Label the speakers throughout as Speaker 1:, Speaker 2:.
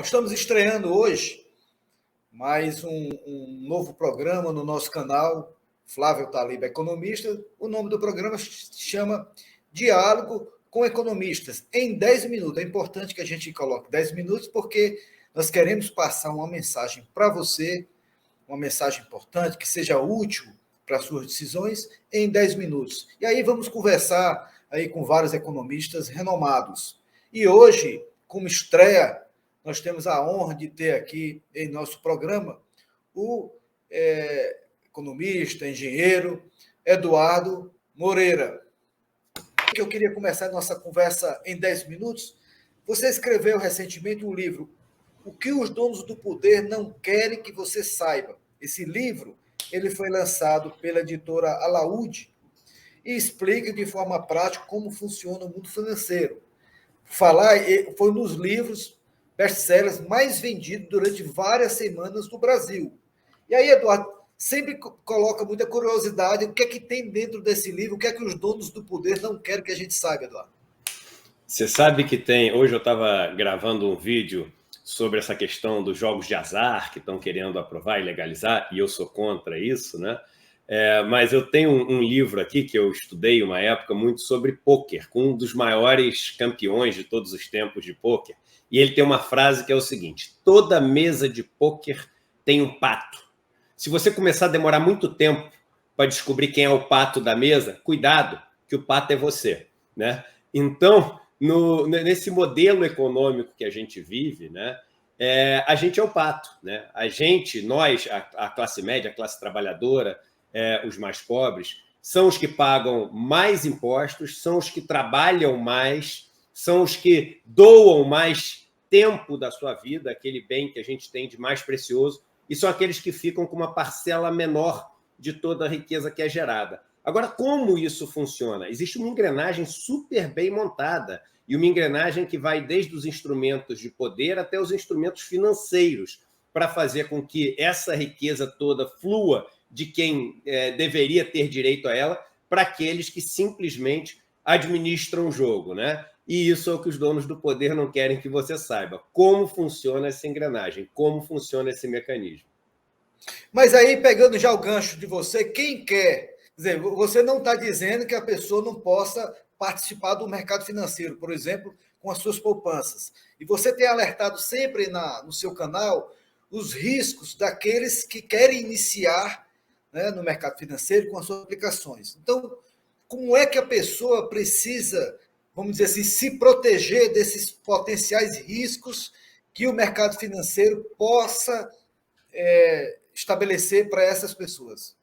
Speaker 1: estamos estreando hoje mais um novo programa no nosso canal, Flávio Taliba Economista. O nome do programa se chama Diálogo com Economistas, em 10 minutos. É importante que a gente coloque 10 minutos, porque nós queremos passar uma mensagem para você, uma mensagem importante, que seja útil para suas decisões, em 10 minutos. E aí vamos conversar aí com vários economistas renomados. E hoje, como estreia, nós temos a honra de ter aqui em nosso programa o economista, engenheiro Eduardo Moreira. Eu queria começar a nossa conversa em 10 minutos. Você escreveu recentemente um livro, O que os donos do poder não querem que você saiba. Esse livro ele foi lançado pela editora Alaúde e explica de forma prática como funciona o mundo financeiro. Foi um dos livros best-sellers mais vendidos durante várias semanas no Brasil. E aí, Eduardo, sempre coloca muita curiosidade, o que é que tem dentro desse livro, o que é que os donos do poder não querem que a gente saiba, Eduardo?
Speaker 2: Você sabe que tem... Hoje eu estava gravando um vídeo sobre essa questão dos jogos de azar que estão querendo aprovar e legalizar, e eu sou contra isso, né? Mas eu tenho um livro aqui que eu estudei uma época muito sobre pôquer, com um dos maiores campeões de todos os tempos de pôquer, e ele tem uma frase que é o seguinte: toda mesa de pôquer tem um pato. Se você começar a demorar muito tempo para descobrir quem é o pato da mesa, cuidado, que o pato é você, né? Então, nesse modelo econômico que a gente vive, né, a gente é o pato, né? Nós, a classe média, a classe trabalhadora, os mais pobres, são os que pagam mais impostos, são os que trabalham mais, são os que doam mais tempo da sua vida, aquele bem que a gente tem de mais precioso, e são aqueles que ficam com uma parcela menor de toda a riqueza que é gerada. Agora, como isso funciona? Existe uma engrenagem super bem montada, e uma engrenagem que vai desde os instrumentos de poder até os instrumentos financeiros, para fazer com que essa riqueza toda flua de quem deveria ter direito a ela para aqueles que simplesmente administram o jogo, né? E isso é o que os donos do poder não querem que você saiba. Como funciona essa engrenagem, como funciona esse mecanismo.
Speaker 1: Mas aí, pegando já o gancho de você, quem quer? Quer dizer, você não está dizendo que a pessoa não possa participar do mercado financeiro, por exemplo, com as suas poupanças. E você tem alertado sempre no seu canal os riscos daqueles que querem iniciar, né, no mercado financeiro com as suas aplicações. Então, como é que a pessoa precisa, vamos dizer assim, se proteger desses potenciais riscos que o mercado financeiro possa estabelecer para essas pessoas?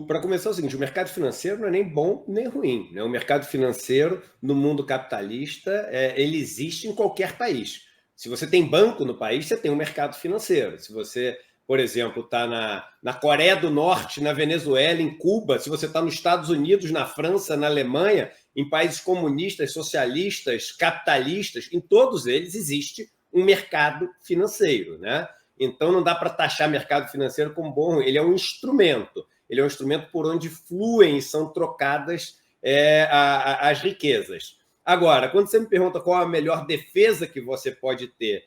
Speaker 2: Para começar, é o seguinte: o mercado financeiro não é nem bom nem ruim, né? O mercado financeiro, no mundo capitalista, ele existe em qualquer país. Se você tem banco no país, você tem um mercado financeiro. Se você, por exemplo, está na Coreia do Norte, na Venezuela, em Cuba, se você está nos Estados Unidos, na França, na Alemanha, em países comunistas, socialistas, capitalistas, em todos eles existe um mercado financeiro, né? Então não dá para taxar mercado financeiro como bom, ele é um instrumento. Ele é um instrumento por onde fluem e são trocadas as riquezas. Agora, quando você me pergunta qual a melhor defesa que você pode ter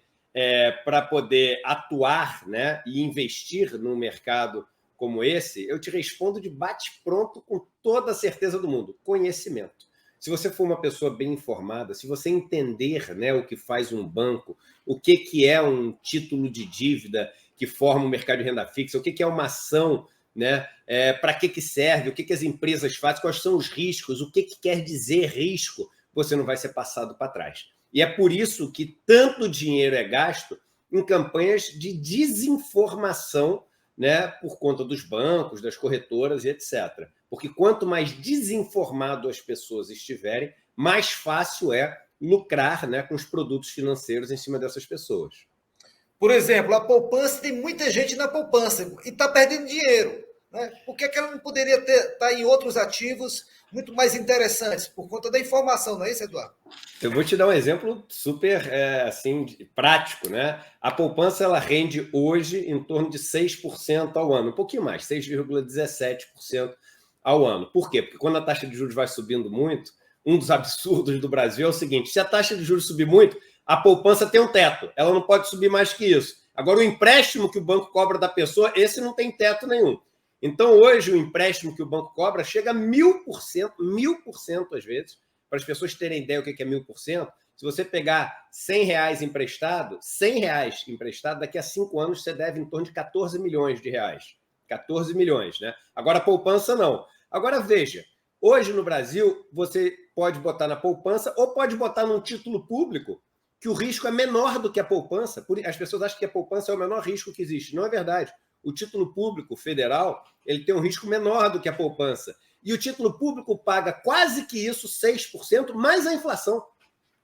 Speaker 2: para poder atuar, né, e investir num mercado como esse, eu te respondo de bate-pronto com toda a certeza do mundo: conhecimento. Se você for uma pessoa bem informada, se você entender, né, o que faz um banco, o que é um título de dívida que forma um mercado de renda fixa, o que é uma ação, né? Para que serve, o que as empresas fazem, quais são os riscos, o que quer dizer risco, você não vai ser passado para trás. E é por isso que tanto dinheiro é gasto em campanhas de desinformação, né, por conta dos bancos, das corretoras e etc. Porque quanto mais desinformado as pessoas estiverem, mais fácil é lucrar, né, com os produtos financeiros em cima dessas pessoas.
Speaker 1: Por exemplo, a poupança, tem muita gente na poupança e está perdendo dinheiro, né? Por que ela não poderia estar em outros ativos muito mais interessantes, por conta da informação, não é isso, Eduardo?
Speaker 2: Eu vou te dar um exemplo super assim, prático, né? A poupança ela rende hoje em torno de 6% ao ano, um pouquinho mais, 6,17% ao ano. Por quê? Porque quando a taxa de juros vai subindo muito, um dos absurdos do Brasil é o seguinte: se a taxa de juros subir muito, A poupança tem um teto, ela não pode subir mais que isso. Agora, o empréstimo que o banco cobra da pessoa, esse não tem teto nenhum. Então, hoje, o empréstimo que o banco cobra chega a 1.000% às vezes. Para as pessoas terem ideia do que é 1.000%, se você pegar R$100 emprestado, R$100 emprestado, daqui a 5 anos você deve em torno de 14 milhões de reais. 14 milhões, né? Agora, a poupança não. Agora, veja, hoje no Brasil, você pode botar na poupança ou pode botar num título público que o risco é menor do que a poupança. As pessoas acham que a poupança é o menor risco que existe. Não é verdade. O título público federal ele tem um risco menor do que a poupança. E o título público paga quase que isso, 6%, mais a inflação.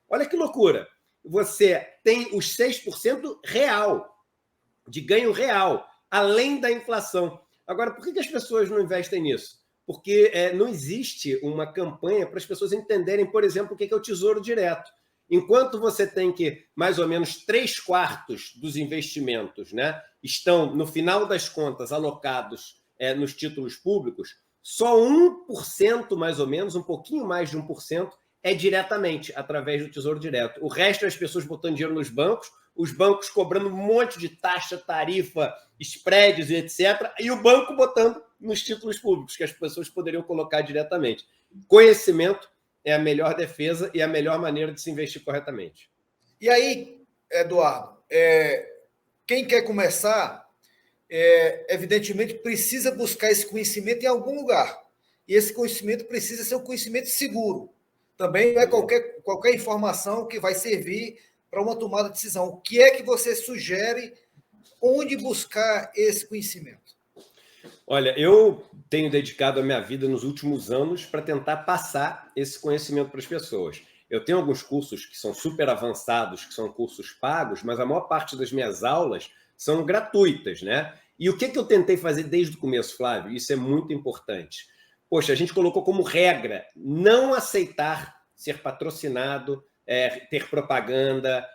Speaker 2: Olha que loucura. Você tem os 6% real, de ganho real, além da inflação. Agora, por que as pessoas não investem nisso? Porque não existe uma campanha para as pessoas entenderem, por exemplo, o que é o Tesouro Direto. Enquanto você tem que, mais ou menos, 3/4 dos investimentos, né, estão, no final das contas, alocados nos títulos públicos, só 1%, mais ou menos, um pouquinho mais de 1%, é diretamente, através do Tesouro Direto. O resto é as pessoas botando dinheiro nos bancos, os bancos cobrando um monte de taxa, tarifa, spreads e etc., e o banco botando nos títulos públicos, que as pessoas poderiam colocar diretamente. Conhecimento é a melhor defesa e a melhor maneira de se investir corretamente.
Speaker 1: E aí, Eduardo, quem quer começar, evidentemente, precisa buscar esse conhecimento em algum lugar. E esse conhecimento precisa ser um conhecimento seguro. Também não é qualquer informação que vai servir para uma tomada de decisão. O que é que você sugere? Onde buscar esse conhecimento?
Speaker 2: Olha, eu tenho dedicado a minha vida nos últimos anos para tentar passar esse conhecimento para as pessoas. Eu tenho alguns cursos que são super avançados, que são cursos pagos, mas a maior parte das minhas aulas são gratuitas, né? E o que eu tentei fazer desde o começo, Flávio? Isso é muito importante. Poxa, a gente colocou como regra não aceitar ser patrocinado, ter propaganda,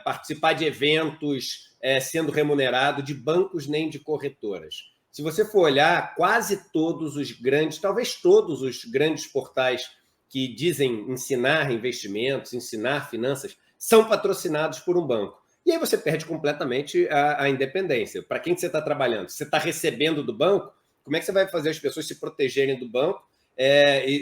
Speaker 2: participar de eventos sendo remunerado de bancos nem de corretoras. Se você for olhar, quase todos os grandes, talvez todos os grandes portais que dizem ensinar investimentos, ensinar finanças, são patrocinados por um banco. E aí você perde completamente a independência. Para quem você está trabalhando? Você está recebendo do banco? Como é que você vai fazer as pessoas se protegerem do banco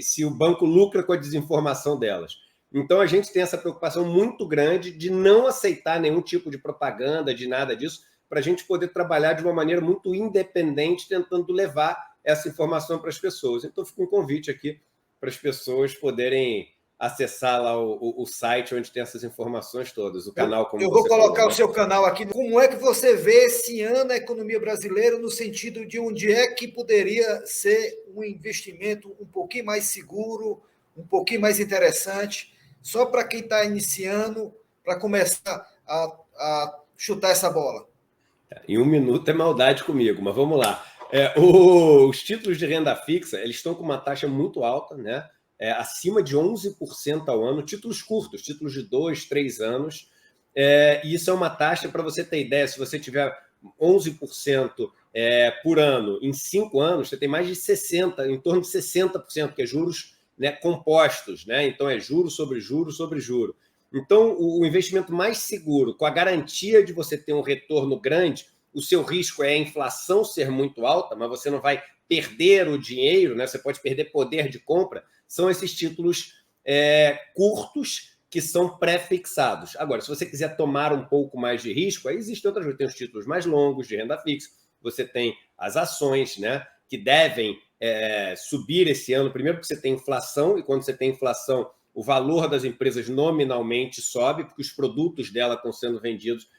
Speaker 2: se o banco lucra com a desinformação delas? Então, a gente tem essa preocupação muito grande de não aceitar nenhum tipo de propaganda, de nada disso, para a gente poder trabalhar de uma maneira muito independente, tentando levar essa informação para as pessoas. Então, fica um convite aqui para as pessoas poderem acessar lá o site onde tem essas informações todas, o canal como
Speaker 1: eu
Speaker 2: você
Speaker 1: vou colocar
Speaker 2: falou,
Speaker 1: o seu canal aqui. Como é que você vê esse ano a economia brasileira no sentido de onde é que poderia ser um investimento um pouquinho mais seguro, um pouquinho mais interessante, só para quem está iniciando, para começar a chutar essa bola?
Speaker 2: Em 1 minuto é maldade comigo, mas vamos lá. Os títulos de renda fixa, eles estão com uma taxa muito alta, né? Acima de 11% ao ano, títulos curtos, títulos de 2, 3 anos. E isso é uma taxa, para você ter ideia, se você tiver 11% por ano em 5 anos, você tem mais de 60%, em torno de 60%, que é juros, né, compostos, né? Então é juro sobre juro sobre juro. Então, o investimento mais seguro, com a garantia de você ter um retorno grande, o seu risco é a inflação ser muito alta, mas você não vai perder o dinheiro, né? Você pode perder poder de compra, são esses títulos curtos que são pré-fixados. Agora, se você quiser tomar um pouco mais de risco, aí existem outras coisas. Tem os títulos mais longos de renda fixa, você tem as ações, né, que devem subir esse ano, primeiro porque você tem inflação, e quando você tem inflação, o valor das empresas nominalmente sobe, porque os produtos dela estão sendo vendidos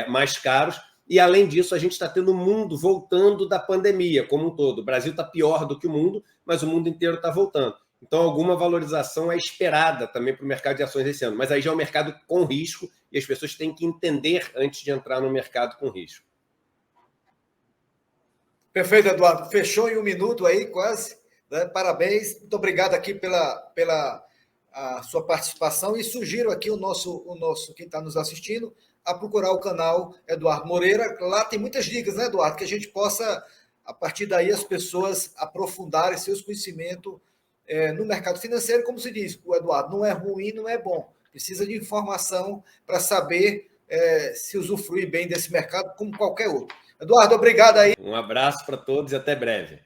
Speaker 2: mais caros. E, além disso, a gente está tendo o mundo voltando da pandemia como um todo. O Brasil está pior do que o mundo, mas o mundo inteiro está voltando. Então, alguma valorização é esperada também para o mercado de ações esse ano. Mas aí já é um mercado com risco e as pessoas têm que entender antes de entrar no mercado com risco.
Speaker 1: Perfeito, Eduardo. Fechou em 1 minuto aí, quase. Né? Parabéns. Muito obrigado aqui pela a sua participação e sugiro aqui o nosso quem está nos assistindo a procurar o canal Eduardo Moreira. Lá tem muitas dicas, né, Eduardo? Que a gente possa, a partir daí, as pessoas aprofundarem seus conhecimentos no mercado financeiro. Como se diz, o Eduardo, não é ruim, não é bom. precisa de informação para saber se usufruir bem desse mercado como qualquer outro. Eduardo, obrigado aí.
Speaker 2: Um abraço para todos e até breve.